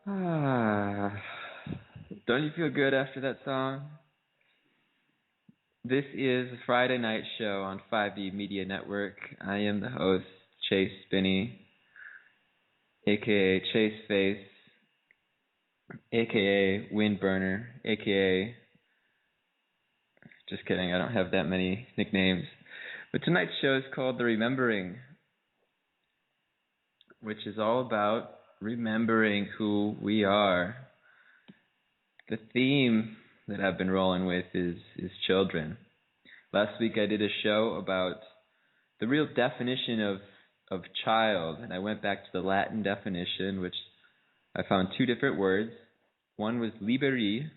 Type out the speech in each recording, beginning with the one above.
Ah, don't you feel good after that song? This is a Friday night show on 5E Media Network. I am the host, Chase Binnie, aka Chase Face, aka Windburner, aka... Just kidding, I don't have that many nicknames. But tonight's show is called The Remembering, which is all about remembering who we are. The theme that I've been rolling with is children. Last week I did a show about the real definition of child, and I went back to the Latin definition, which I found two different words. One was liberi,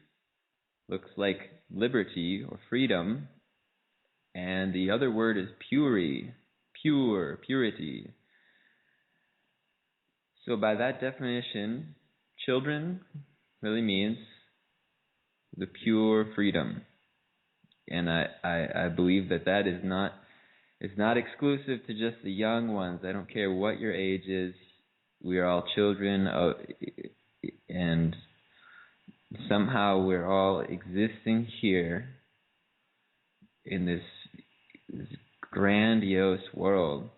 looks like liberty or freedom, and the other word is puri, purity. So by that definition, children really means the pure freedom. And I believe that is not exclusive to just the young ones. I don't care what your age is. We are all children, and somehow we're all existing here in this grandiose world.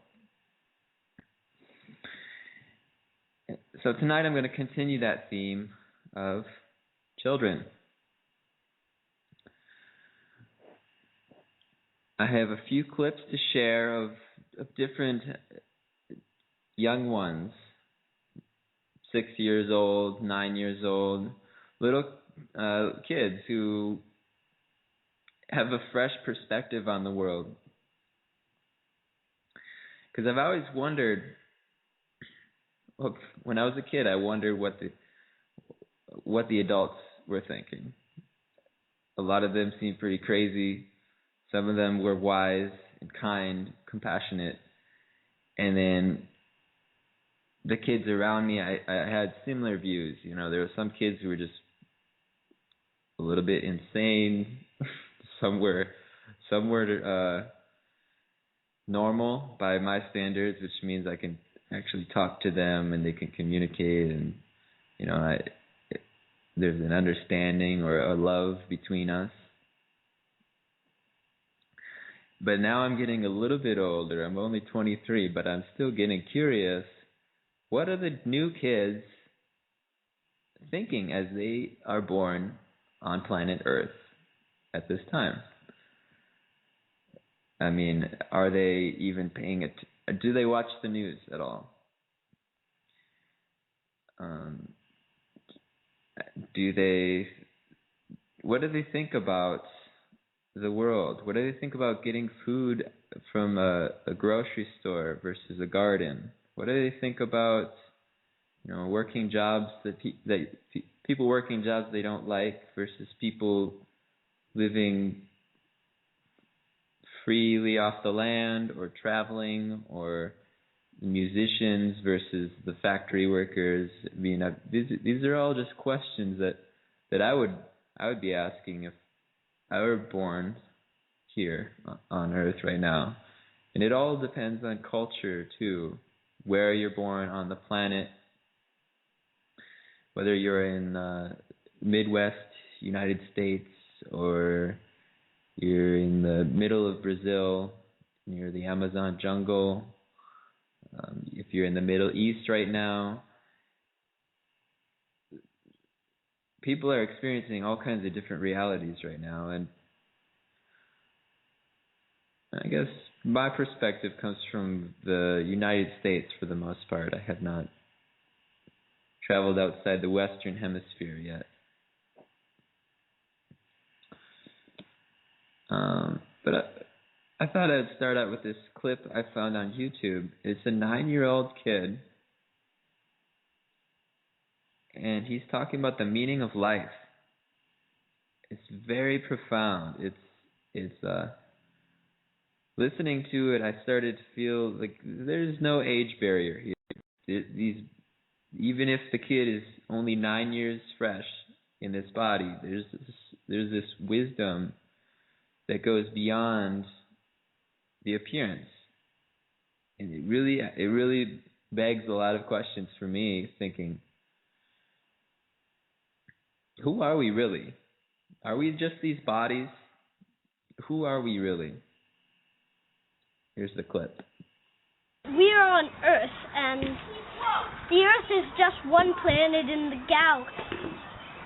So tonight I'm going to continue that theme of children. I have a few clips to share of different young ones, 6 years old, 9 years old, little kids who have a fresh perspective on the world. Because I've always wondered, when I was a kid, I wondered what the adults were thinking. A lot of them seemed pretty crazy. Some of them were wise and kind, compassionate. And then the kids around me, I had similar views. You know, there were some kids who were just a little bit insane. Some were normal by my standards, which means I can actually talk to them and they can communicate, and you know, there's an understanding or a love between us. But now I'm getting a little bit older. I'm only 23, but I'm still getting curious. What are the new kids thinking as they are born on planet Earth at this time? I mean, are they even paying it? Do they watch the news at all? What do they think about the world? What do they think about getting food from a grocery store versus a garden? What do they think about, you know, working jobs people working jobs they don't like versus people living freely off the land or traveling, or musicians versus the factory workers? I mean, these are all just questions that I would be asking if I were born here on Earth right now. And it all depends on culture too, where you're born on the planet, whether you're in Midwest United States or you're in the middle of Brazil near the Amazon jungle, if you're in the Middle East right now. People are experiencing all kinds of different realities right now, and I guess my perspective comes from the United States for the most part. I have not traveled outside the Western Hemisphere yet. But I thought I'd start out with this clip I found on YouTube. It's a 9-year-old kid, and he's talking about the meaning of life. It's very profound. It's listening to it, I started to feel like there's no age barrier here. Even if the kid is only 9 years fresh in this body, there's this wisdom that goes beyond the appearance, and it really begs a lot of questions for me, thinking, who are we really? Are we just these bodies? Who are we really? Here's the clip. We are on Earth, and the Earth is just one planet in the galaxy.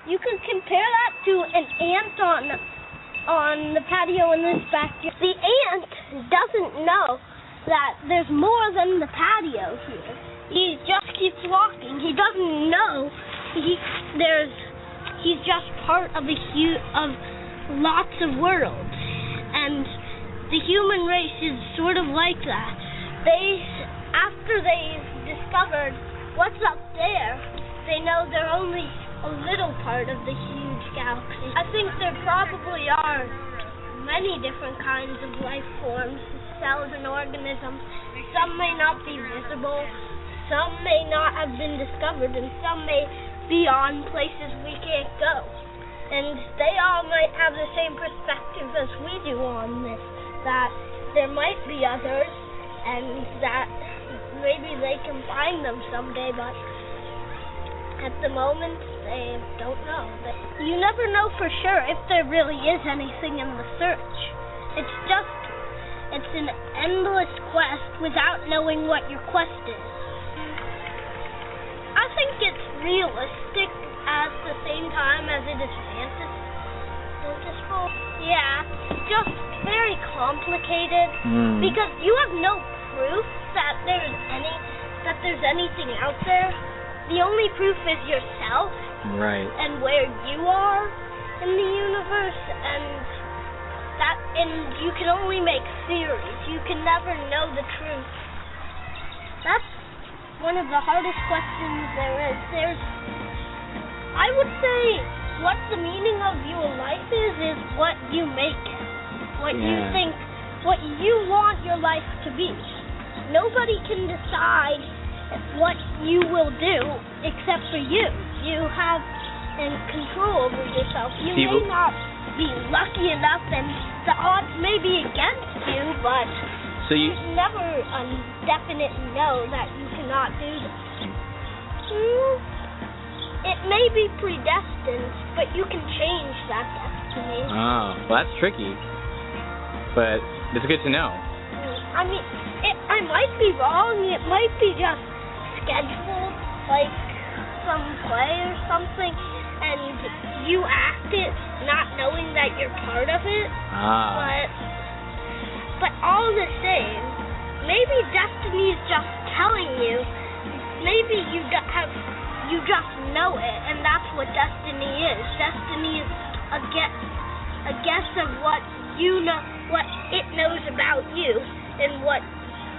You can compare that to an ant on the patio in this backyard. The ant doesn't know that there's more than the patio here. He just keeps walking. He doesn't know he's just part of of lots of worlds. And the human race is sort of like that. After they've discovered what's up there, they know they're only a little part of the huge galaxy. I think there probably are many different kinds of life forms, cells and organisms. Some may not be visible, some may not have been discovered, and some may be on places we can't go. And they all might have the same perspective as we do on this, that there might be others, and that maybe they can find them someday, but at the moment, they don't know. You never know for sure if there really is anything in the search. It's an endless quest without knowing what your quest is. I think it's realistic at the same time as it is fanciful. Yeah, just very complicated because you have no proof that there's anything out there. The only proof is yourself, right, and where you are in the universe, and you can only make theories. You can never know the truth. That's one of the hardest questions there is. I would say what the meaning of your life is what you make it. What you think, what you want your life to be. Nobody can decide what you will do except for you. You have control over yourself. You may not be lucky enough, and the odds may be against you, but there's never a definite no that you cannot do this. It may be predestined, but you can change that destiny. Oh, well, that's tricky, but it's good to know. I mean, I might be wrong. It might be just scheduled, like some play or something, and you act it not knowing that you're part of it. But all the same, maybe destiny is just telling you. Maybe you just know it, and that's what destiny is. Destiny is a guess of what you know, what it knows about you, and what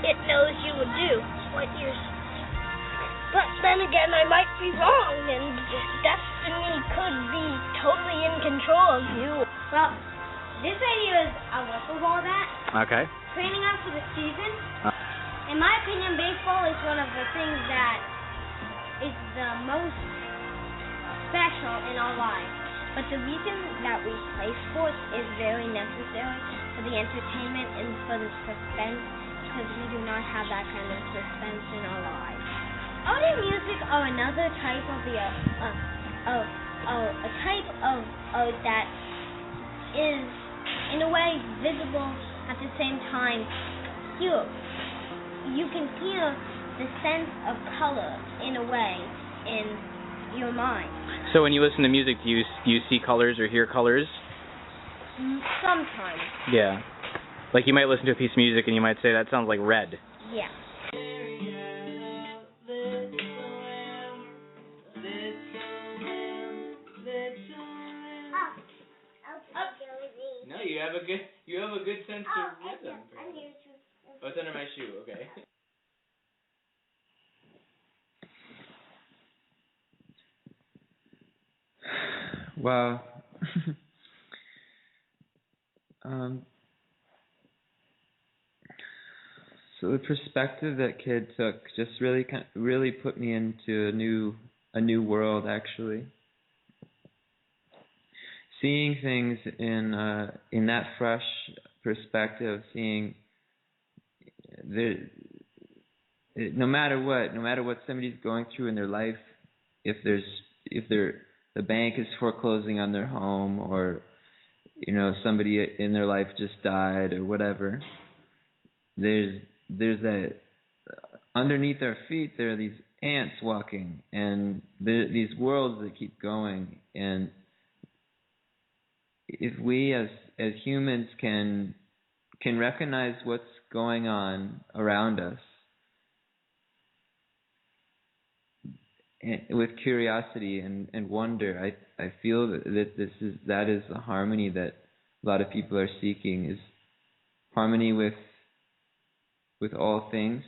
it knows you would do. But then again, I might be wrong, and destiny could be totally in control of you. Well, this video is a local ball bat. Okay. Training us for the season. In my opinion, baseball is one of the things that is the most special in our lives. But the reason that we play sports is very necessary for the entertainment and for the suspense, because we do not have that kind of suspense in our lives. Audio music are another type of a type of that is in a way visible at the same time. You can hear the sense of color in a way in your mind. So when you listen to music, do you see colors or hear colors? Sometimes. Yeah. Like you might listen to a piece of music and you might say, that sounds like red. Yeah. No, you have a good sense of rhythm. Oh, it's under my shoe. Okay. Well, so the perspective that kid took just really put me into a new world, actually. Seeing things in that fresh perspective, seeing no matter what somebody's going through in their life, if they're the bank is foreclosing on their home, or somebody in their life just died or whatever. There's that underneath our feet. There are these ants walking, and these worlds that keep going. And if we as humans can recognize what's going on around us, and with curiosity and wonder, I feel that is the harmony that a lot of people are seeking, is harmony with all things,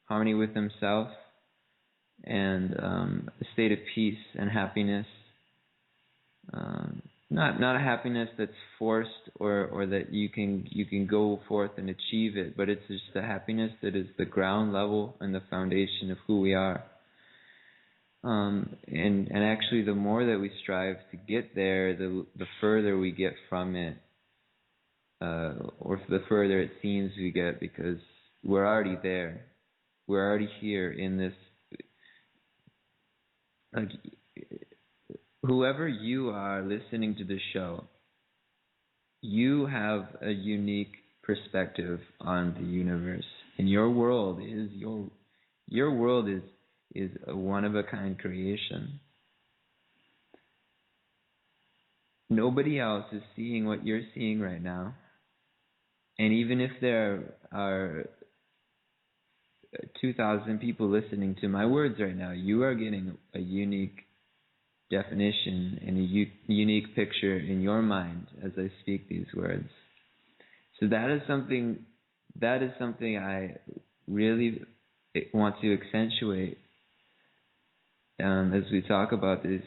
harmony with themselves, and a state of peace and happiness. Not a happiness that's forced or that you can go forth and achieve it, but it's just a happiness that is the ground level and the foundation of who we are. And actually, the more that we strive to get there, the further we get from it, or the further it seems we get, because we're already there. We're already here in this. Like, whoever you are listening to this show, you have a unique perspective on the universe, and your world is a one-of-a-kind creation. Nobody else is seeing what you're seeing right now. And even if there are 2,000 people listening to my words right now, you are getting a unique definition and a unique picture in your mind as I speak these words. So that is something I really want to accentuate as we talk about this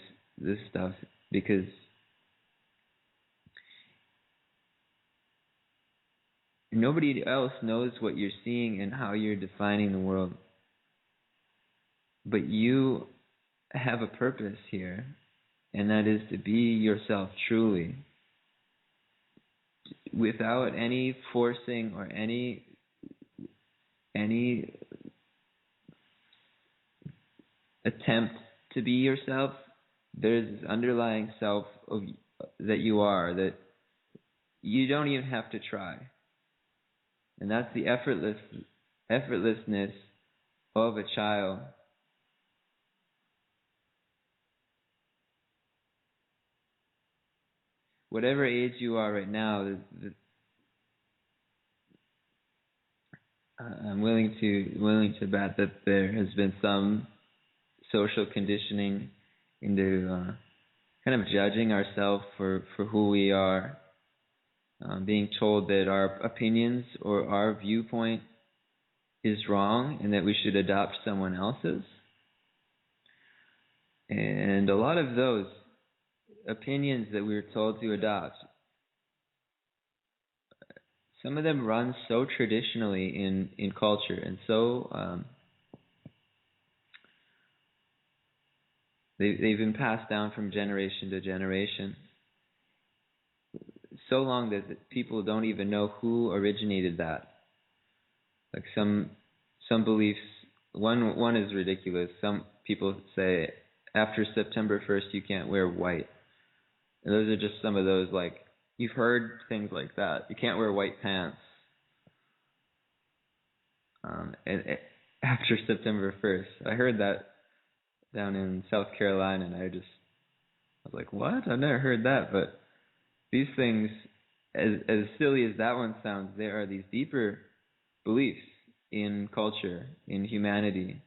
stuff, because nobody else knows what you're seeing and how you're defining the world. But you have a purpose here, and that is to be yourself truly, without any forcing or any attempt to be yourself. There's this underlying self that you are, that you don't even have to try. And that's the effortlessness of a child. Whatever age you are right now, I'm willing to bet that there has been some social conditioning into kind of judging ourselves for who we are, being told that our opinions or our viewpoint is wrong and that we should adopt someone else's. And a lot of those opinions that we were told to adopt, some of them run so traditionally in culture, and so they've been passed down from generation to generation, so long that people don't even know who originated that. Like some beliefs, one is ridiculous. Some people say after September 1st you can't wear white. And those are just some of those, like, you've heard things like that. You can't wear white pants. And after September 1st, I heard that down in South Carolina, and I was like, what? I've never heard that. But these things, as silly as that one sounds, there are these deeper beliefs in culture, in humanity,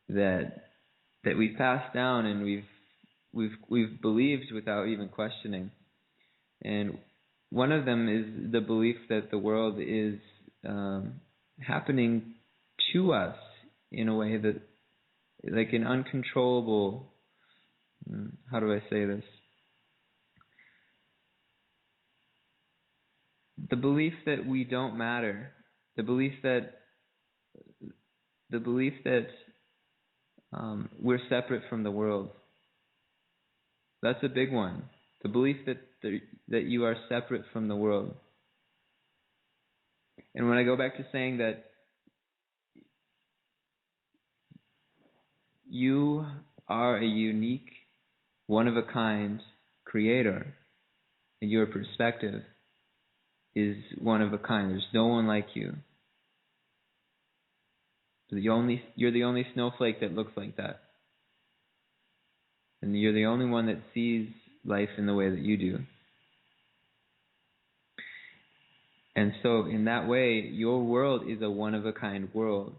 that we've passed down and we've believed without even questioning. And one of them is the belief that the world is happening to us in a way that, like, an uncontrollable, how do I say this? The belief that we don't matter, the belief that we're separate from the world. That's a big one. The belief that you are separate from the world. And when I go back to saying that you are a unique one-of-a-kind creator, and your perspective is one of a kind. There's no one like you. You're the only snowflake that looks like that. And you're the only one that sees life in the way that you do. And so in that way, your world is a one-of-a-kind world.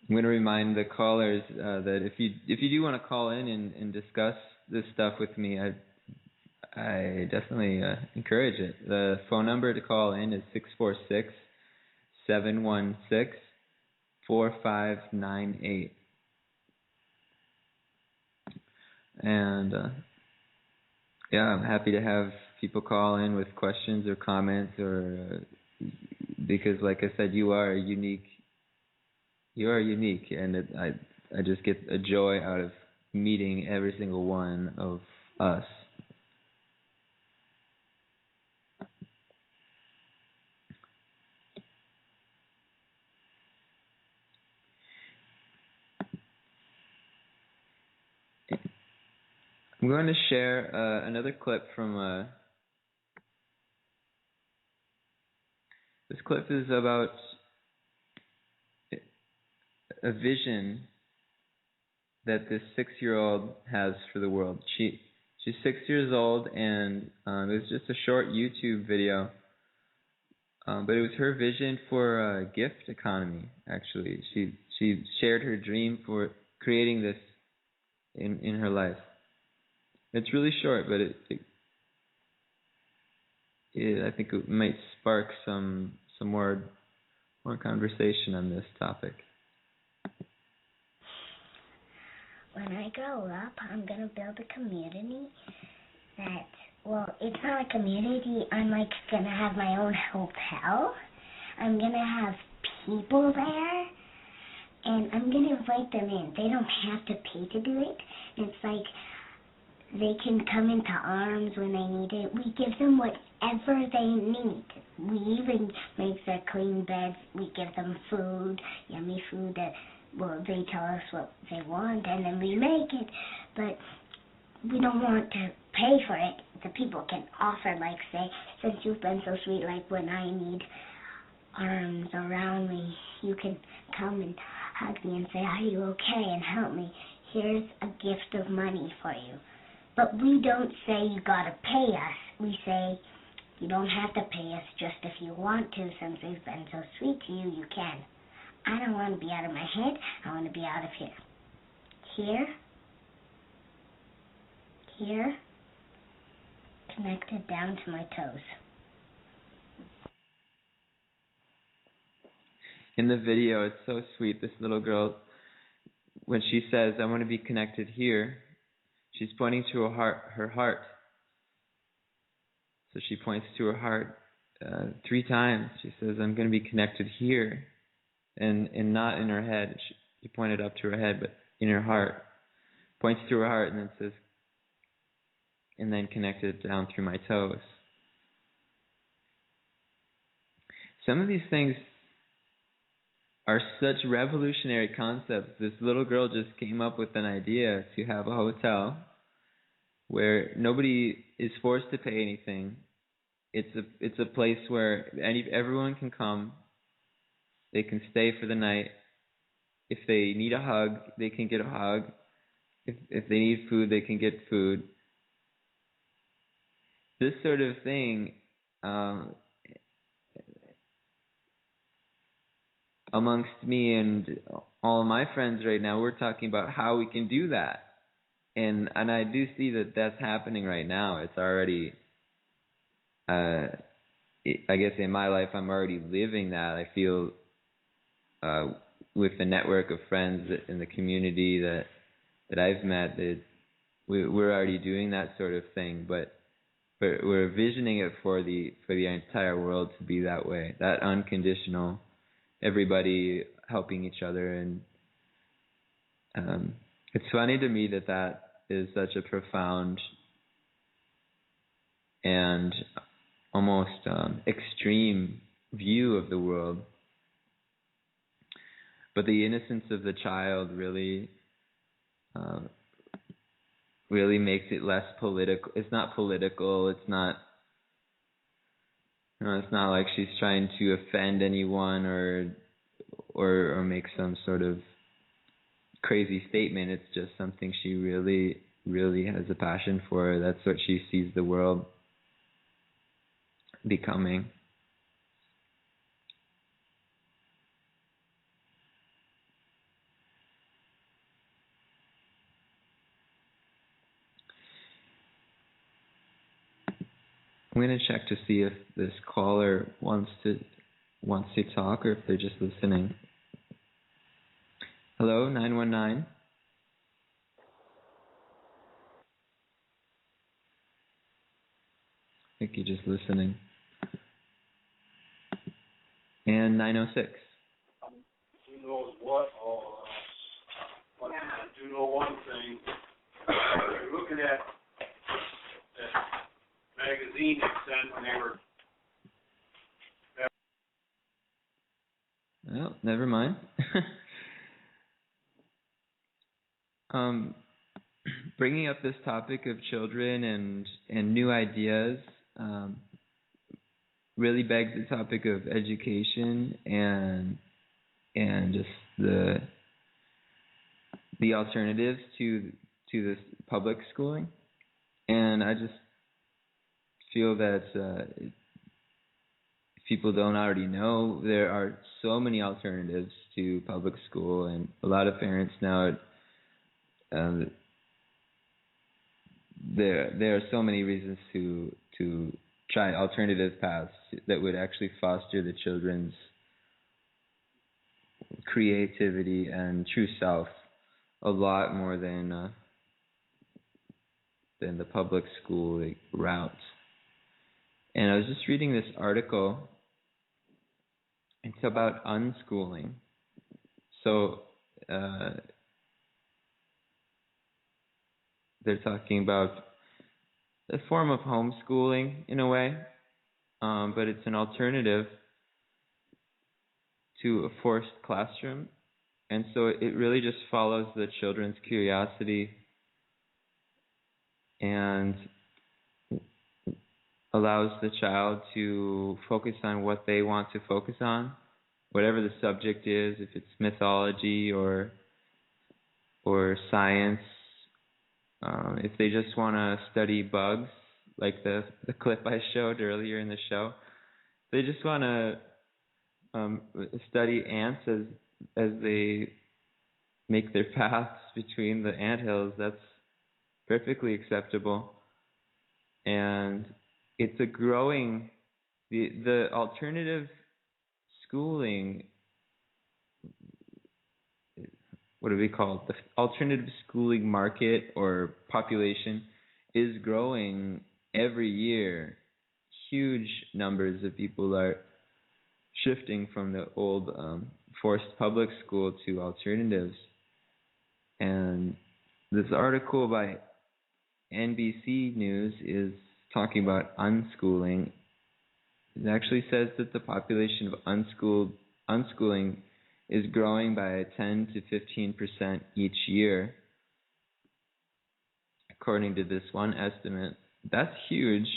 I'm going to remind the callers that if you do want to call in and discuss this stuff with me, I definitely encourage it. The phone number to call in is 646-716-4598. And I'm happy to have people call in with questions or comments, or because, like I said, you are unique. You are unique, and I just get a joy out of meeting every single one of us. I'm going to share another clip from this clip is about a vision that this 6-year-old has for the world. She's 6 years old, and it was just a short YouTube video, but it was her vision for a gift economy. Actually, she shared her dream for creating this in her life. It's really short, but I think it might spark some more conversation on this topic. When I grow up, I'm going to build a community that, well, it's not a community. I'm like going to have my own hotel. I'm going to have people there, and I'm going to invite them in. They don't have to pay to do it. It's like they can come into arms when they need it. We give them whatever they need. We even make their clean beds. We give them food, yummy food that, well, they tell us what they want, and then we make it. But we don't want to pay for it. The people can offer, like, say, since you've been so sweet, like when I need arms around me, you can come and hug me and say, are you okay, and help me. Here's a gift of money for you. But we don't say you gotta pay us. We say you don't have to pay us, just if you want to. Since we've been so sweet to you, you can. I don't want to be out of my head. I want to be out of here. Here, connected down to my toes. In the video, it's so sweet. This little girl, when she says, I want to be connected here, she's pointing to her heart. So she points to her heart 3 times. She says, I'm going to be connected here. And not in her head. She pointed up to her head, but in her heart. Points to her heart and then says, and then connected down through my toes. Some of these things are such revolutionary concepts. This little girl just came up with an idea to have a hotel where nobody is forced to pay anything. It's a place where everyone can come. They can stay for the night. If they need a hug, they can get a hug. If they need food, they can get food. This sort of thing, amongst me and all of my friends right now, we're talking about how we can do that. And I do see that that's happening right now. It's already, I guess in my life, I'm already living that. I feel with the network of friends in the community that I've met, that we're already doing that sort of thing. But we're visioning it for the entire world to be that way, that unconditional, everybody helping each other. And it's funny to me that is such a profound and almost extreme view of the world. But the innocence of the child really makes it less political. It's not political. It's not. It's not like she's trying to offend anyone or make some sort of crazy statement. It's just something she really has a passion for. That's what she sees the world becoming. I'm going to check to see if this caller wants to talk or if they're just listening. Hello, 919. I think you're just listening. And 906. Who knows what all but I do know one thing. Looking at that magazine they sent when they were... Well, never mind. Bringing up this topic of children and new ideas really begs the topic of education and just the alternatives to this public schooling. And I just feel that if people don't already know, there are so many alternatives to public school, and a lot of parents now there are so many reasons to try alternative paths that would actually foster the children's creativity and true self a lot more than the public school route. And I was just reading this article. It's about unschooling. So they're talking about a form of homeschooling in a way, but it's an alternative to a forced classroom. And so it really just follows the children's curiosity and allows the child to focus on what they want to focus on, whatever the subject is, if it's mythology or science. If they just want to study bugs, like the clip I showed earlier in the show, they just want to study ants as they make their paths between the anthills. That's perfectly acceptable. And it's a growing, the alternative schooling, what do we call it? The alternative schooling market or population is growing every year. Huge numbers of people are shifting from the old forced public school to alternatives. And this article by NBC News is talking about unschooling. It actually says that the population of unschooling is growing by 10 to 15% each year, according to this one estimate. That's huge.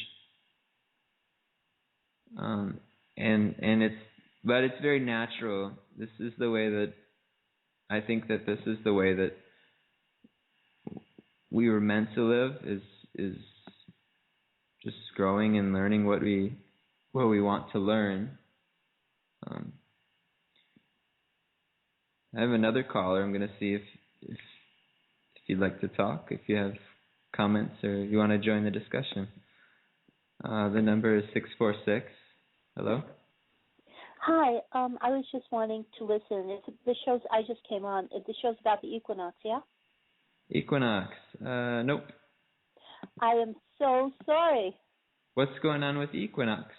And it's very natural. This is the way that I think that this is the way that we were meant to live, is just growing and learning what we want to learn. I have another caller. I'm going to see if you'd like to talk, if you have comments or you want to join the discussion. The number is 646. Hello? Hi, I was just wanting to listen. The show's, I just came on. The show's about the equinox, yeah? Equinox. Nope. I am so sorry. What's going on with the equinox?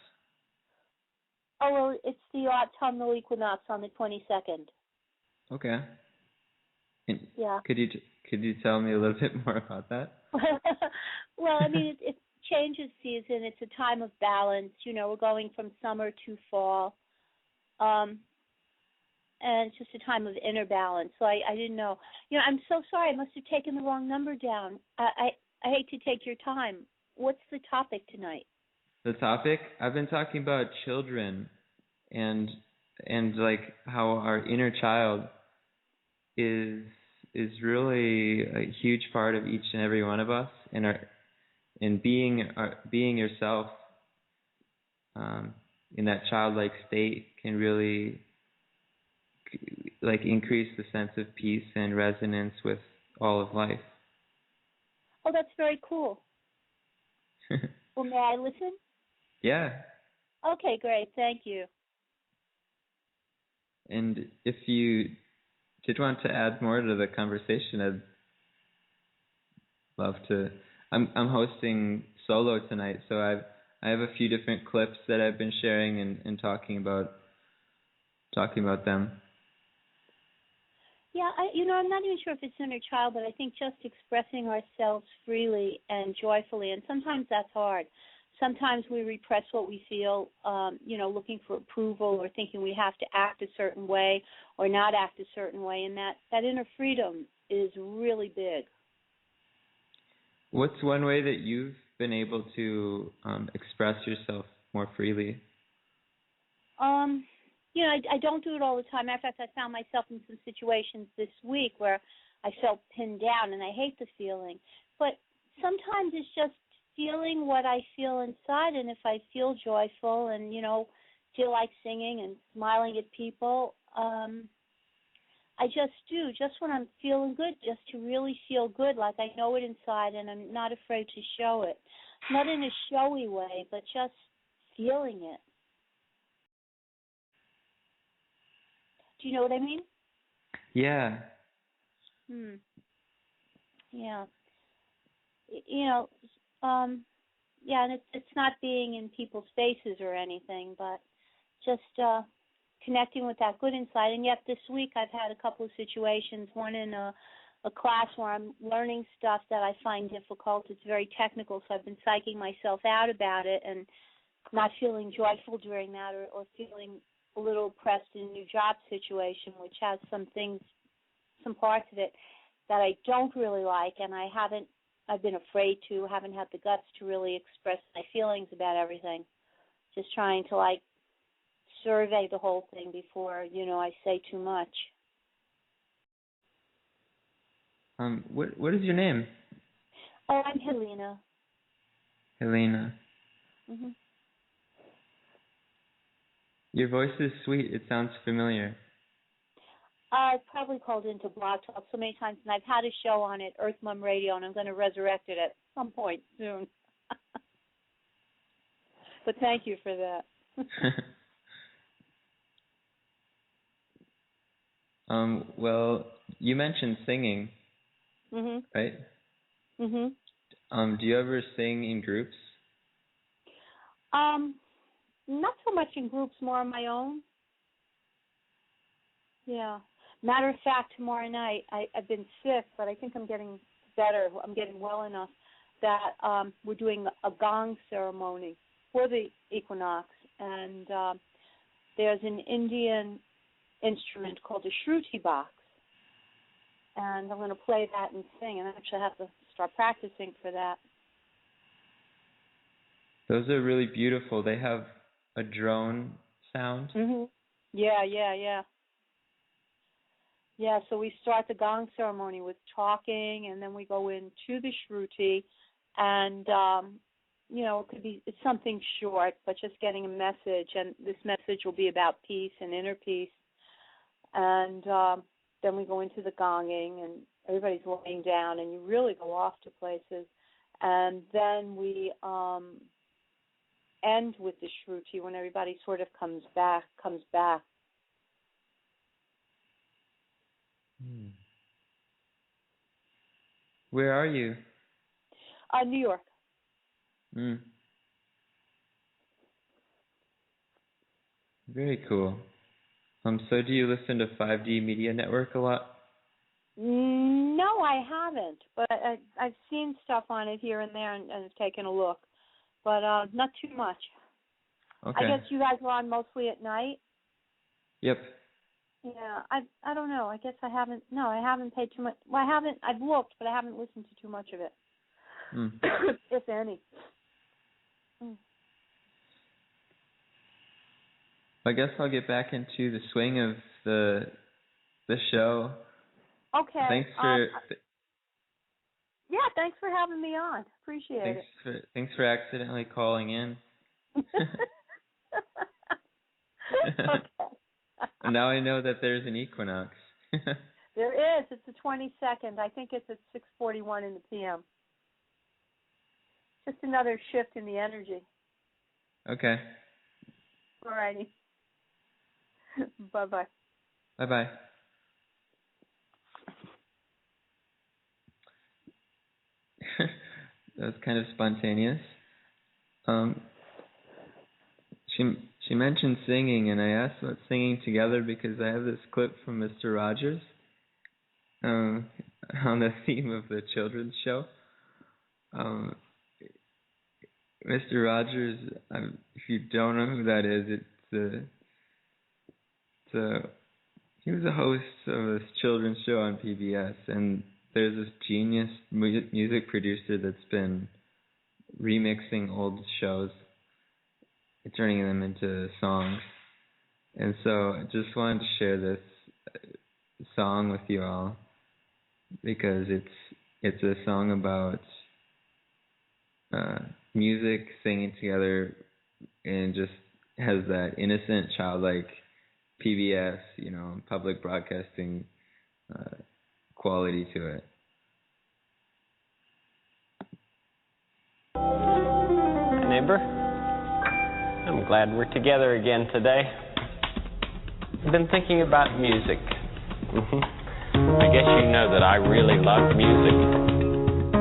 Oh, well, it's the autumnal equinox on the 22nd. Okay. And yeah. Could you tell me a little bit more about that? Well, I mean, it changes season. It's a time of balance. You know, we're going from summer to fall. and it's just a time of inner balance. So I didn't know. I'm so sorry. I must have taken the wrong number down. I hate to take your time. What's the topic tonight? The topic? I've been talking about children and like how our inner child is really a huge part of each and every one of us, and being yourself in that childlike state can really like increase the sense of peace and resonance with all of life. Oh, that's very cool. Well, may I listen? Yeah. Okay, great. Thank you. And if you did want to add more to the conversation, I'd love to. I'm hosting solo tonight, so I have a few different clips that I've been sharing and talking about them. Yeah, I'm not even sure if it's inner child, but I think just expressing ourselves freely and joyfully, and sometimes that's hard. Sometimes we repress what we feel, looking for approval or thinking we have to act a certain way or not act a certain way, and that inner freedom is really big. What's one way that you've been able to express yourself more freely? I don't do it all the time. Matter of fact, I found myself in some situations this week where I felt pinned down, and I hate the feeling. But sometimes it's just feeling what I feel inside, and if I feel joyful and, feel like singing and smiling at people, I just do, just when I'm feeling good, just to really feel good, like I know it inside and I'm not afraid to show it. Not in a showy way, but just feeling it. Do you know what I mean? Yeah. Yeah. And it's not being in people's faces or anything, but just connecting with that good inside. And yet this week I've had a couple of situations, one in a class where I'm learning stuff that I find difficult. It's very technical, so I've been psyching myself out about it and not feeling joyful during that, or feeling a little pressed in a new job situation, which has some parts of it that I don't really like, and I've been afraid to, haven't had the guts to really express my feelings about everything. Just trying to, survey the whole thing before, I say too much. What is your name? Oh, I'm Helena. Helena. Mm-hmm. Your voice is sweet. It sounds familiar. I've probably called into Blog Talk so many times, and I've had a show on it, Earth Mum Radio, and I'm going to resurrect it at some point soon. But thank you for that. Well, you mentioned singing, right? Mm-hmm. Do you ever sing in groups? Not so much in groups, more on my own. Yeah. Matter of fact, tomorrow night, I've been sick, but I think I'm getting better. I'm getting well enough that we're doing a gong ceremony for the equinox. And there's an Indian instrument called a shruti box. And I'm going to play that and sing, and I actually have to start practicing for that. Those are really beautiful. They have a drone sound. Mm-hmm. Yeah. Yeah, so we start the gong ceremony with talking, and then we go into the shruti, and, it's something short, but just getting a message, and this message will be about peace and inner peace. And then we go into the gonging, and everybody's laying down, and you really go off to places. And then we end with the shruti when everybody sort of comes back. Where are you? New York. Very cool. So do you listen to 5D Media Network a lot? No, I haven't, but I've seen stuff on it here and there and taken a look, but not too much. Okay. I guess you guys are on mostly at night? Yep. Yeah, I don't know. I guess I haven't. No, I haven't paid too much. Well, I haven't. I've looked, but I haven't listened to too much of it, if any. I guess I'll get back into the swing of the show. Okay. Thanks for. Yeah, thanks for having me on. Appreciate it. Thanks for accidentally calling in. Okay. And now I know that there's an equinox. There is. It's the 22nd. I think it's at 6:41 in the p.m. Just another shift in the energy. Okay. All righty. Bye-bye. Bye-bye. That was kind of spontaneous. She mentioned singing, and I asked about singing together because I have this clip from Mr. Rogers on the theme of the children's show. Mr. Rogers, if you don't know who that is, he was a host of this children's show on PBS, and there's this genius music producer that's been remixing old shows, turning them into songs. And so I just wanted to share this song with you all because it's a song about music, singing together, and just has that innocent, childlike PBS, public broadcasting quality to it. Hi, neighbor. I'm glad we're together again today. I've been thinking about music. I guess you know that I really love music.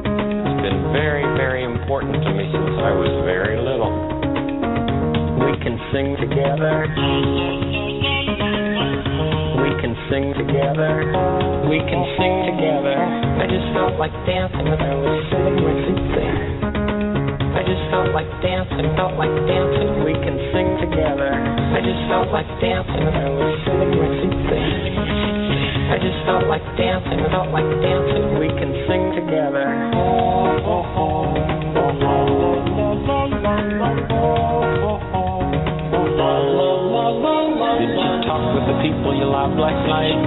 It's been very, very important to me since I was very little. We can sing together. We can sing together. We can sing together. I just felt like dancing when I was sitting with you there. I just felt like dancing, we can sing together. I just felt like dancing when I was sitting with you there. I just felt like dancing, we can sing together. Did you talk with the people you loved last night?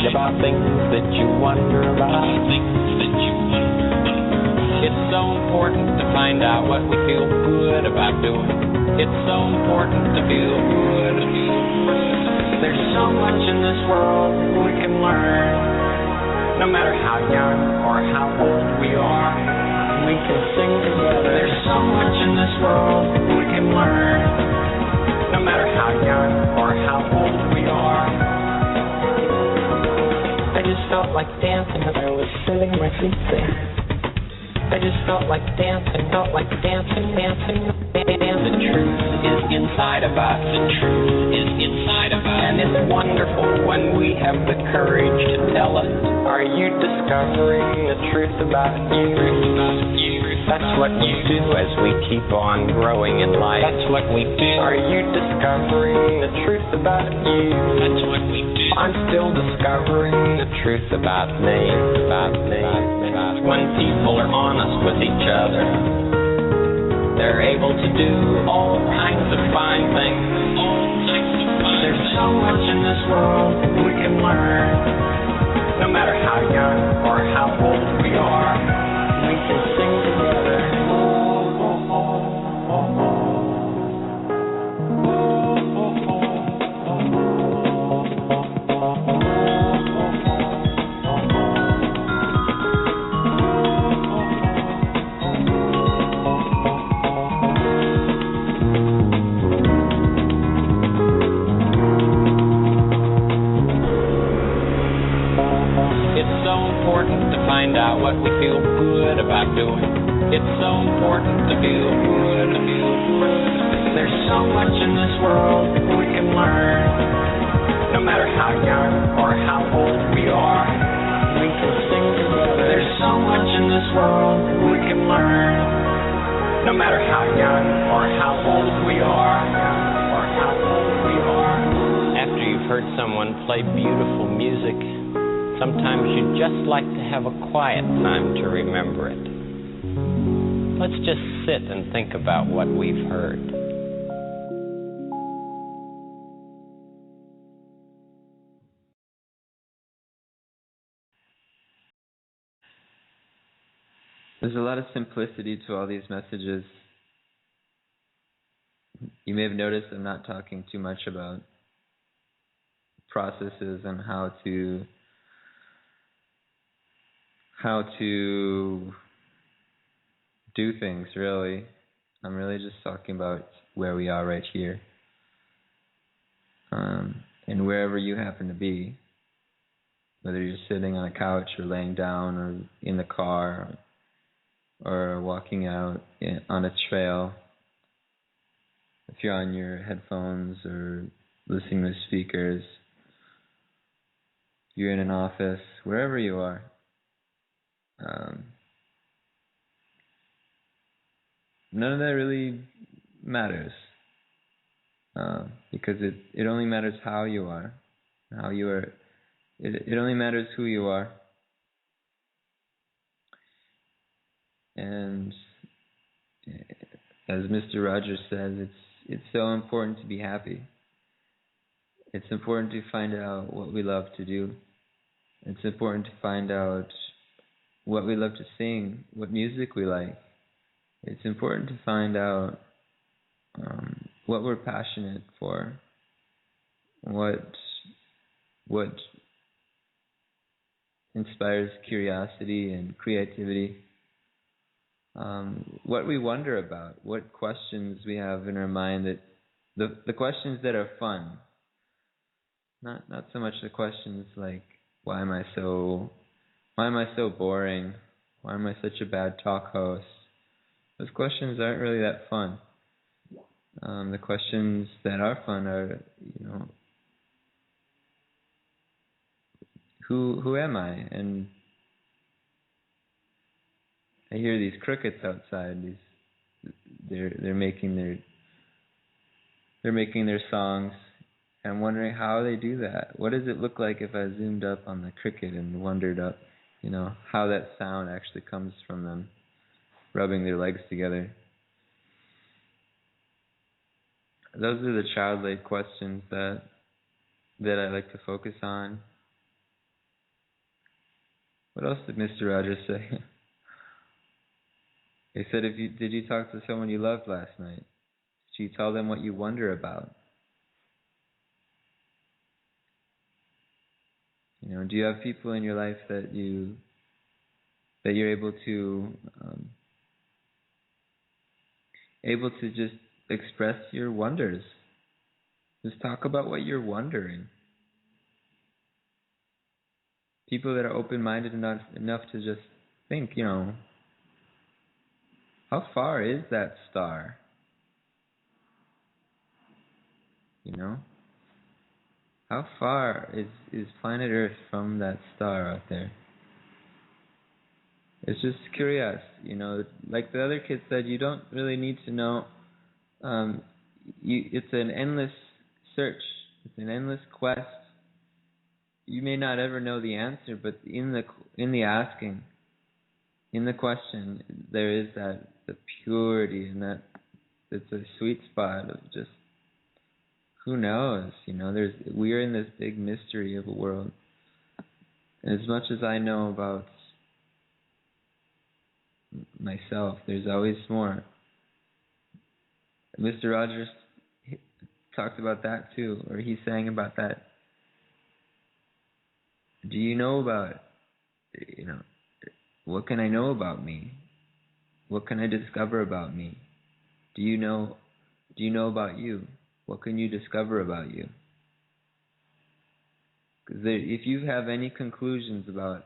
About things that you wonder about? It's so important to find out what we feel good about doing. It's so important to feel good. There's so much in this world we can learn. No matter how young or how old we are, we can sing together. There's so much in this world we can learn. No matter how young or how old we are. I just felt like dancing as I was sitting my feet there. I just felt like dancing, dancing. The truth is inside of us. And it's wonderful when we have the courage to tell it. Are you discovering the truth about you? That's what you do as we keep on growing in life. That's what we do. Are you discovering the truth about you? That's what we do. I'm still discovering the truth about me. When people are honest with each other, they're able to do all kinds of fine things. There's so much in this world we can learn. No matter how young or how old we are, we can sing together. Find out what we feel good about doing. It's so important to feel good. There's so much in this world we can learn. No matter how young or how old we are, we can sing together. There's so much in this world we can learn. No matter how young or how old we are, heard someone play beautiful music, sometimes you'd just like to have a quiet time to remember it. Let's just sit and think about what we've heard. There's a lot of simplicity to all these messages. You may have noticed I'm not talking too much about processes and how to do things, really. I'm really just talking about where we are right here. And wherever you happen to be, whether you're sitting on a couch or laying down or in the car or walking out on a trail, if you're on your headphones or listening to speakers, if you're in an office, wherever you are, none of that really matters, because it only matters how you are, It only matters who you are. And as Mr. Rogers says, it's so important to be happy. It's important to find out what we love to do. It's important to find out what we love to sing, what music we like. It's important to find out what we're passionate for, what inspires curiosity and creativity, what we wonder about, what questions we have in our mind, that the questions that are fun, not so much the questions like why am I so boring, why am I such a bad talk host. Those questions aren't really that fun. The questions that are fun are, who am I? And I hear these crickets outside. They're making their songs. I'm wondering how they do that. What does it look like if I zoomed up on the cricket and wondered up, how that sound actually comes from them rubbing their legs together? Those are the childlike questions that I like to focus on. What else did Mr. Rogers say? He said, did you talk to someone you loved last night? Did you tell them what you wonder about? Do you have people in your life that you're able to just express your wonders? Just talk about what you're wondering. People that are open-minded enough to just think, how far is that star? How far is planet Earth from that star out there? It's just curious, like the other kid said, you don't really need to know. It's an endless search. It's an endless quest. You may not ever know the answer, but in the asking, in the question, there is the purity, and that it's a sweet spot of just who knows. We're in this big mystery of a world. And as much as I know about myself, there's always more. Mr. Rogers talked about that too, or he sang about that. Do you know about, what can I know about me? What can I discover about me? Do you know about you? What can you discover about you? Because if you have any conclusions about,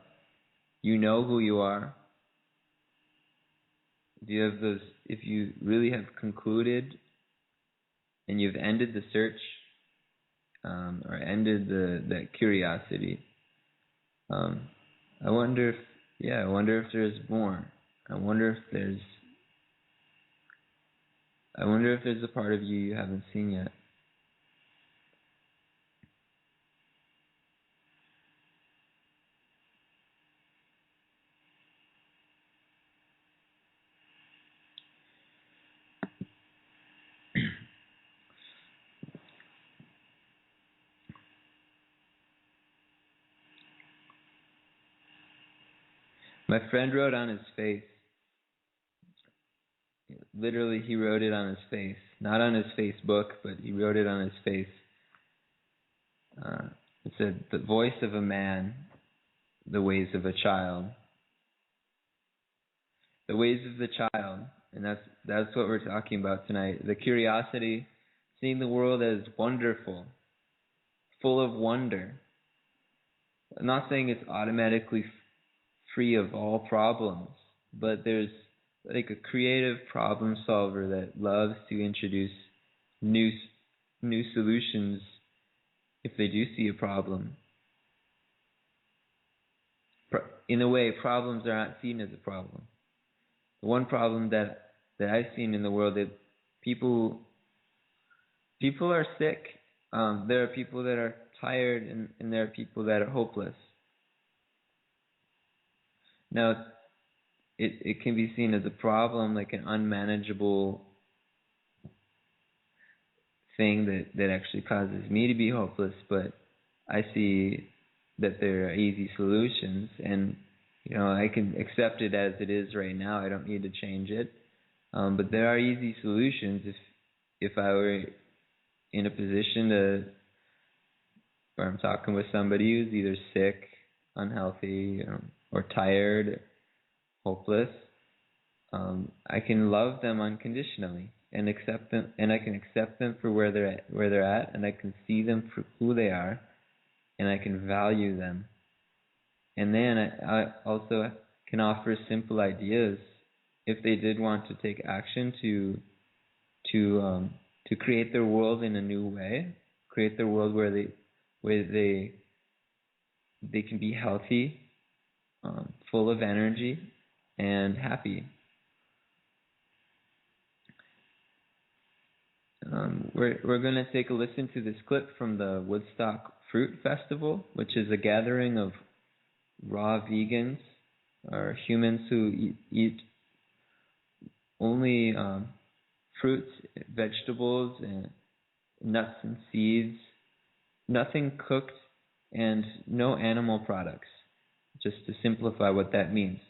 who you are, if you really have concluded and you've ended the search, or ended that curiosity, I wonder if there's more. I wonder if there's a part of you haven't seen yet. My friend wrote on his face. Literally, he wrote it on his face. Not on his Facebook, but he wrote it on his face. It said, "The voice of a man, the ways of a child." The ways of the child, and that's what we're talking about tonight. The curiosity, seeing the world as wonderful, full of wonder. I'm not saying it's automatically free of all problems, but there's like a creative problem solver that loves to introduce new solutions if they do see a problem. In a way, problems are not seen as a problem. The one problem that I've seen in the world is people are sick. There are people that are tired, and there are people that are hopeless. Now, it can be seen as a problem, like an unmanageable thing that actually causes me to be hopeless, but I see that there are easy solutions, and I can accept it as it is right now. I don't need to change it. But there are easy solutions if I were in a position where I'm talking with somebody who's either sick, unhealthy, or tired, hopeless. I can love them unconditionally and accept them, and I can accept them for where they're at, and I can see them for who they are, and I can value them. And then I also can offer simple ideas if they did want to take action to create their world in a new way, create their world where they can be healthy, full of energy, and happy. We're going to take a listen to this clip from the Woodstock Fruit Festival, which is a gathering of raw vegans, or humans who eat only fruits, vegetables, and nuts and seeds, nothing cooked, and no animal products, just to simplify what that means.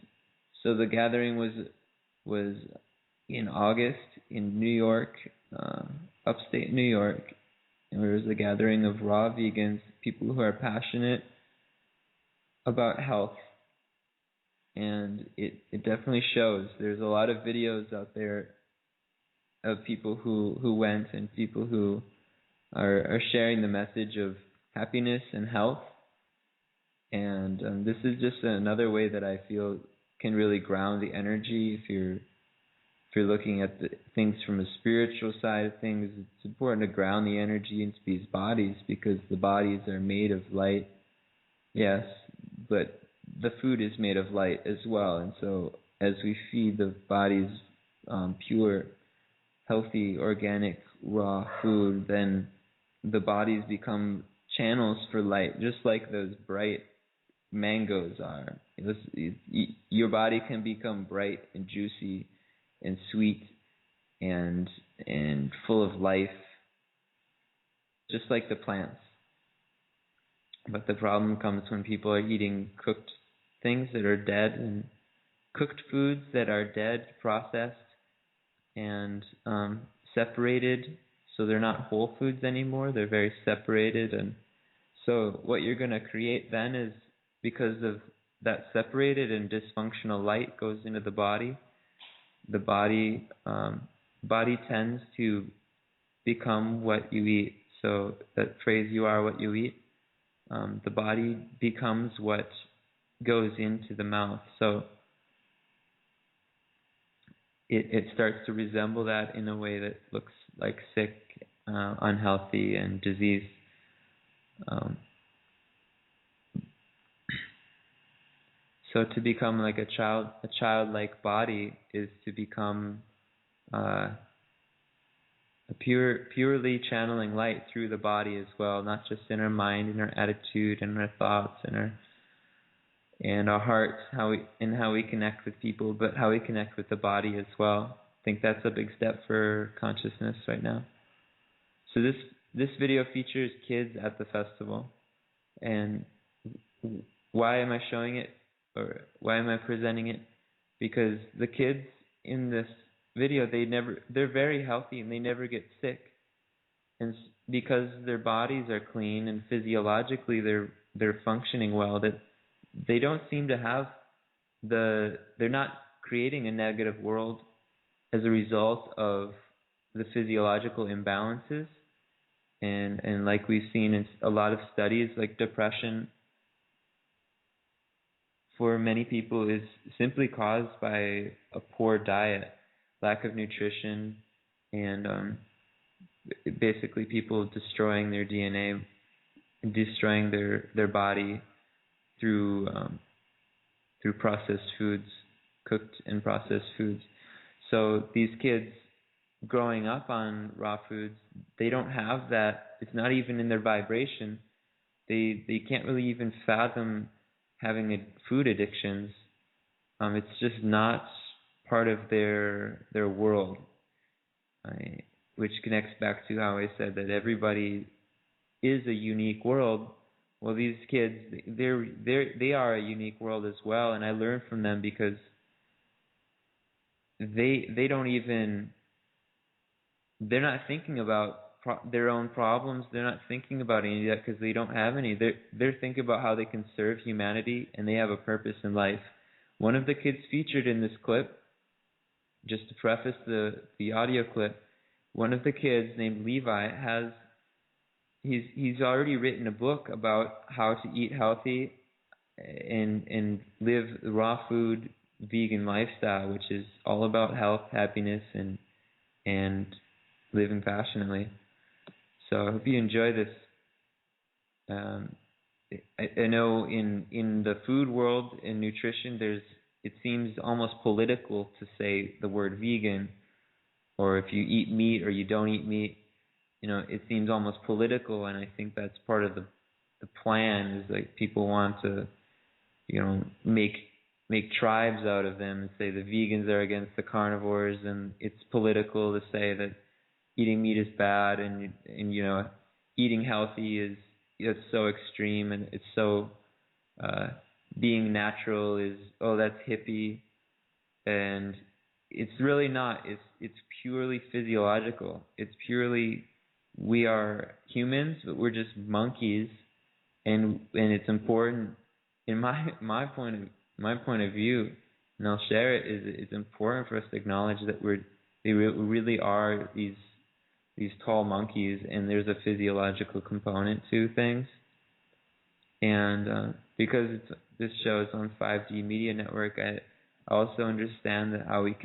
So the gathering was in August in New York, upstate New York, and there was a gathering of raw vegans, people who are passionate about health, and it definitely shows. There's a lot of videos out there of people who went, and people who are sharing the message of happiness and health, and this is just another way that I feel can really ground the energy. If you're looking at the things from a spiritual side of things, it's important to ground the energy into these bodies, because the bodies are made of light, yes, but the food is made of light as well. And so as we feed the bodies pure, healthy, organic, raw food, then the bodies become channels for light, just like those bright mangoes are. Your body can become bright and juicy and sweet and full of life, just like the plants. But the problem comes when people are eating cooked things that are dead, and cooked foods that are dead, processed, and separated, so they're not whole foods anymore. They're very separated, and so what you're going to create then is, because of that separated and dysfunctional light goes into the body tends to become what you eat. So that phrase, "you are what you eat," the body becomes what goes into the mouth. So it starts to resemble that in a way that looks like sick, unhealthy, and disease. So to become like a childlike body is to become purely channeling light through the body as well, not just in our mind, in our attitude, and our thoughts, and our hearts, how we connect with people, but how we connect with the body as well. I think that's a big step for consciousness right now. So this video features kids at the festival, and why am I showing it? or why am I presenting it? Because the kids in this video, they're very healthy and they never get sick. And because their bodies are clean and physiologically they're functioning well, that they don't seem to have they're not creating a negative world as a result of the physiological imbalances. And like we've seen in a lot of studies, like depression for many people is simply caused by a poor diet, lack of nutrition, and basically people destroying their DNA, destroying their body through processed foods, cooked and processed foods. So these kids growing up on raw foods, they don't have that. It's not even in their vibration. They can't really even fathom having food addictions. It's just not part of their world, which connects back to how I said that everybody is a unique world. Well, these kids, they are a unique world as well, and I learn from them because they don't even, they're not thinking about their own problems. They're not thinking about any of that because they don't have any. They're thinking about how they can serve humanity, and they have a purpose in life. One of the kids featured in this clip, just to preface the audio clip, one of the kids named Levi he's already written a book about how to eat healthy and live the raw food vegan lifestyle, which is all about health, happiness, and living passionately. So I hope you enjoy this. I know in the food world, in nutrition, it seems almost political to say the word vegan, or if you eat meat or you don't eat meat. It seems almost political, and I think that's part of the plan, is like people want to, make tribes out of them and say the vegans are against the carnivores, and it's political to say that eating meat is bad, and eating healthy is so extreme, and it's so being natural is, oh, that's hippie, and it's really not. It's purely physiological. It's purely, we are humans, but we're just monkeys, and it's important. In my point of view, and I'll share it, is it's important for us to acknowledge that we really are these tall monkeys, and there's a physiological component to things. And because this show is on 5G Media Network, I also understand that how we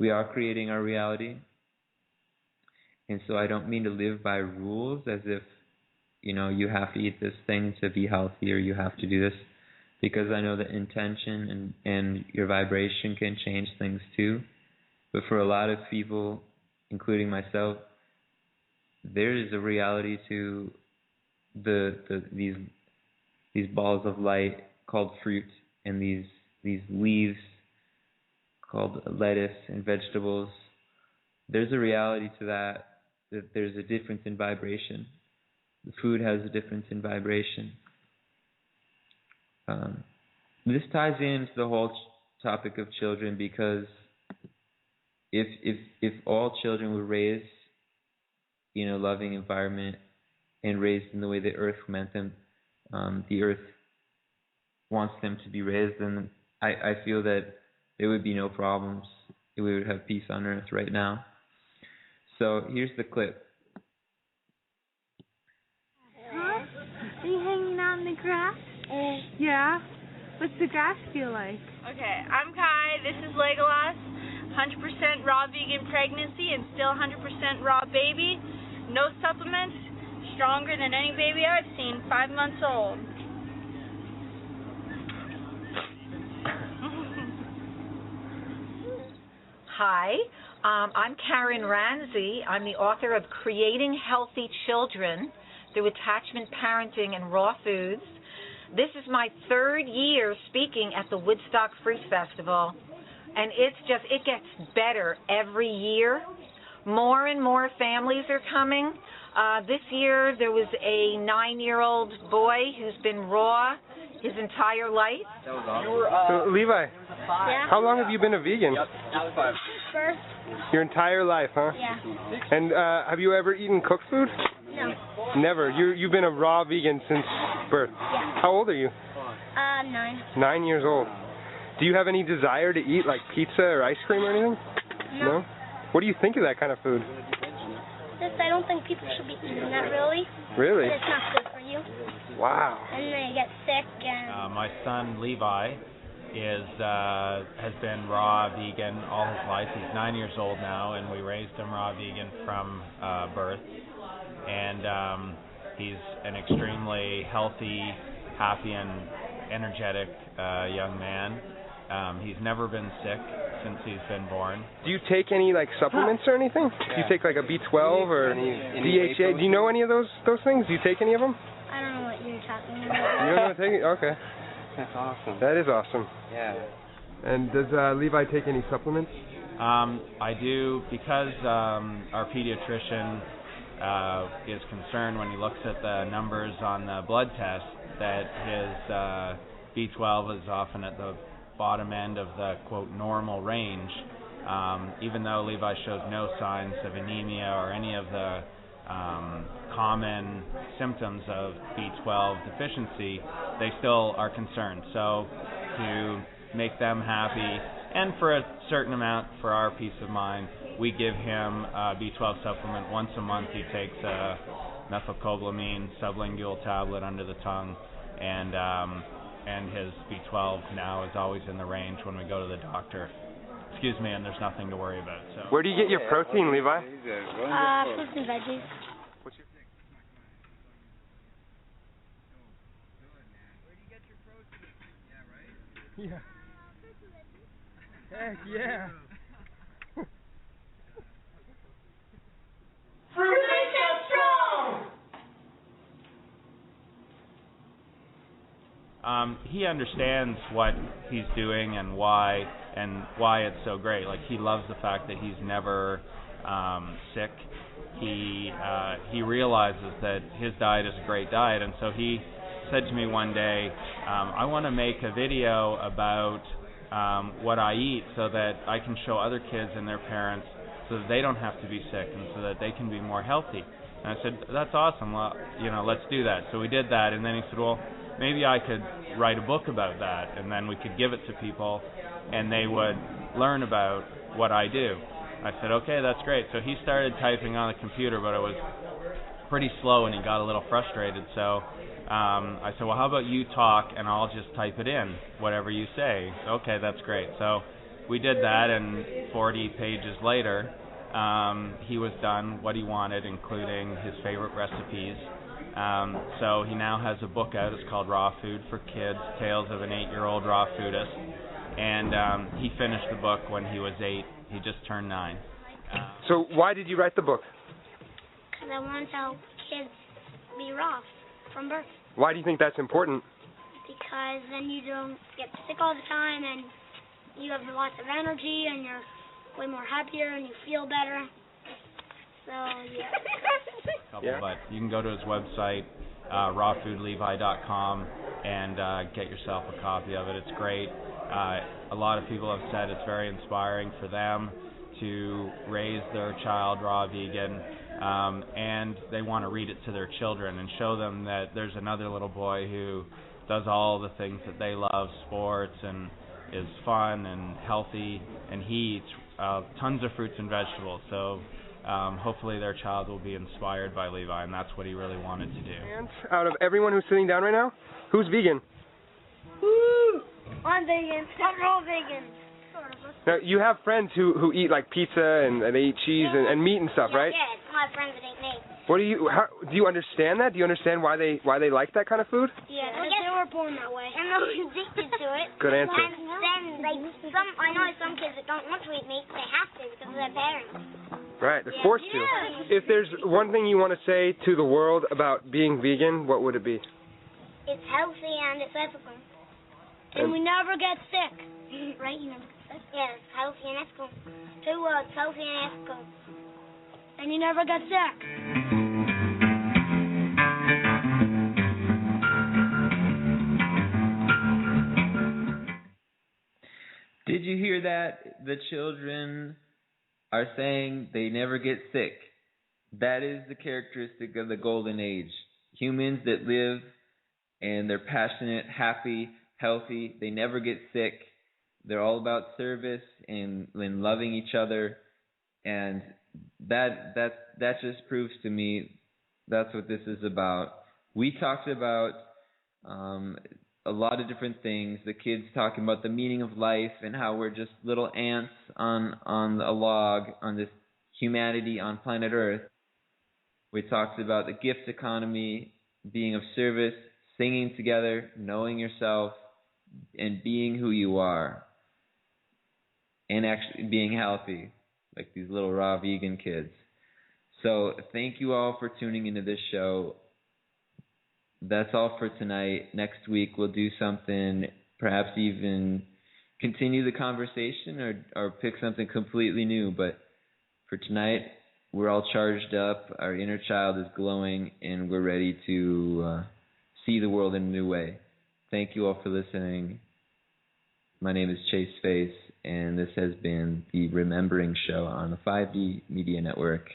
are creating our reality. And so I don't mean to live by rules as if, you have to eat this thing to be healthy, or you have to do this, because I know that intention and your vibration can change things too. But for a lot of people, including myself, there is a reality to these balls of light called fruit, and these leaves called lettuce and vegetables. There's a reality to that there's a difference in vibration. The food has a difference in vibration. This ties into the whole topic of children, because if all children were raised in a loving environment and raised in the way the earth meant them, the earth wants them to be raised, then I feel that there would be no problems. We would have peace on earth right now. So here's the clip. Huh? Are you hanging out in the grass? Yeah? What's the grass feel like? Okay, I'm Kai. This is Legolas. 100% raw vegan pregnancy and still 100% raw baby. No supplements. Stronger than any baby I've seen. 5 months old. Hi, I'm Karen Ramsey. I'm the author of Creating Healthy Children Through Attachment Parenting and Raw Foods. This is my 3rd year speaking at the Woodstock Fruit Festival, and it gets better every year. More and more families are coming. This year there was a 9-year-old boy who's been raw his entire life. That was awesome. So, Levi, Yeah. how long have you been a vegan? First. Your entire life, huh? Yeah. And have you ever eaten cooked food? No. Never. You've been a raw vegan since birth. Yeah. How old are you? 9. 9 years old. Do you have any desire to eat like pizza or ice cream or anything? No. What do you think of that kind of food? I don't think people should be eating that really. Really? It's not good for you. Wow. And they get sick and... My son Levi has been raw vegan all his life. He's 9 years old now, and we raised him raw vegan from birth. And he's an extremely healthy, happy, and energetic young man. He's never been sick since he's been born. Do you take any like supplements or anything? Do you take like a B12 or DHA? Do you know any of those things? Do you take any of them? I don't know what you're talking You about. don't know take it? Okay. That's awesome. That is awesome. Yeah. And does Levi take any supplements? I do, because our pediatrician is concerned when he looks at the numbers on the blood test that his B12 is often at the bottom end of the quote normal range. Even though Levi shows no signs of anemia or any of the common symptoms of B12 deficiency, they still are concerned. So to make them happy, and for a certain amount for our peace of mind, we give him a B12 supplement once a month. He takes a methylcobalamin sublingual tablet under the tongue, and his B12 now is always in the range when we go to the doctor. Excuse me, and there's nothing to worry about. So. Where do you get your protein, Levi? Fruits and veggies. What's your thing? Where do you get your protein? Yeah, right? Yeah. Heck yeah. He understands what he's doing and why it's so great. Like, he loves the fact that he's never sick. He realizes that his diet is a great diet, and so he said to me one day, I want to make a video about what I eat so that I can show other kids and their parents so that they don't have to be sick and so that they can be more healthy. And I said, that's awesome. Well, let's do that. So we did that, and then he said, well, maybe I could write a book about that, and then we could give it to people, and they would learn about what I do. I said, okay, that's great. So he started typing on the computer, but it was pretty slow, and he got a little frustrated. So I said, well, how about you talk, and I'll just type it in, whatever you say. Okay, that's great. So we did that, and 40 pages later, he was done what he wanted, including his favorite recipes. So he now has a book out. It's called Raw Food for Kids, Tales of an 8-Year-Old Raw Foodist. And he finished the book when he was 8. He just turned 9. So why did you write the book? Because I want to help kids be raw from birth. Why do you think that's important? Because then you don't get sick all the time, and you have lots of energy, and you're way more happier, and you feel better. So, yeah. But you can go to his website, rawfoodlevi.com, and get yourself a copy of it. It's great. A lot of people have said it's very inspiring for them to raise their child raw vegan, and they want to read it to their children and show them that there's another little boy who does all the things that they love, sports, and is fun and healthy, and he eats tons of fruits and vegetables. So hopefully their child will be inspired by Levi, and that's what he really wanted to do. And out of everyone who's sitting down right now, who's vegan? Woo! I'm vegan. I'm raw vegan. Sort of. Now, you have friends who eat like pizza and they eat cheese and meat and stuff, right? Yeah, it's my friends that eat meat. Do you understand that? Do you understand why they like that kind of food? Yeah, because they were born that way. And they're addicted to it. Good answer. And then I know some kids that don't want to eat meat, they have to because of their parents. Right, they're forced to. If there's one thing you want to say to the world about being vegan, what would it be? It's healthy and it's ethical. And we never get sick. Right? You never get sick? Yeah, it's healthy and ethical. 2 words, healthy and ethical. And you never get sick. way that the children are saying they never get sick. That is the characteristic of the golden age. Humans that live and they're passionate, happy, healthy, they never get sick. They're all about service and loving each other, and that just proves to me that's what this is about. We talked about a lot of different things. The kids talking about the meaning of life and how we're just little ants on a log on this humanity on planet Earth. We talked about the gift economy, being of service, singing together, knowing yourself, and being who you are, and actually being healthy, like these little raw vegan kids. So thank you all for tuning into this show. That's all for tonight. Next week we'll do something, perhaps even continue the conversation or pick something completely new. But for tonight, we're all charged up, our inner child is glowing, and we're ready to see the world in a new way. Thank you all for listening. My name is Chase Face, and this has been the Remembering Show on the 5D Media Network.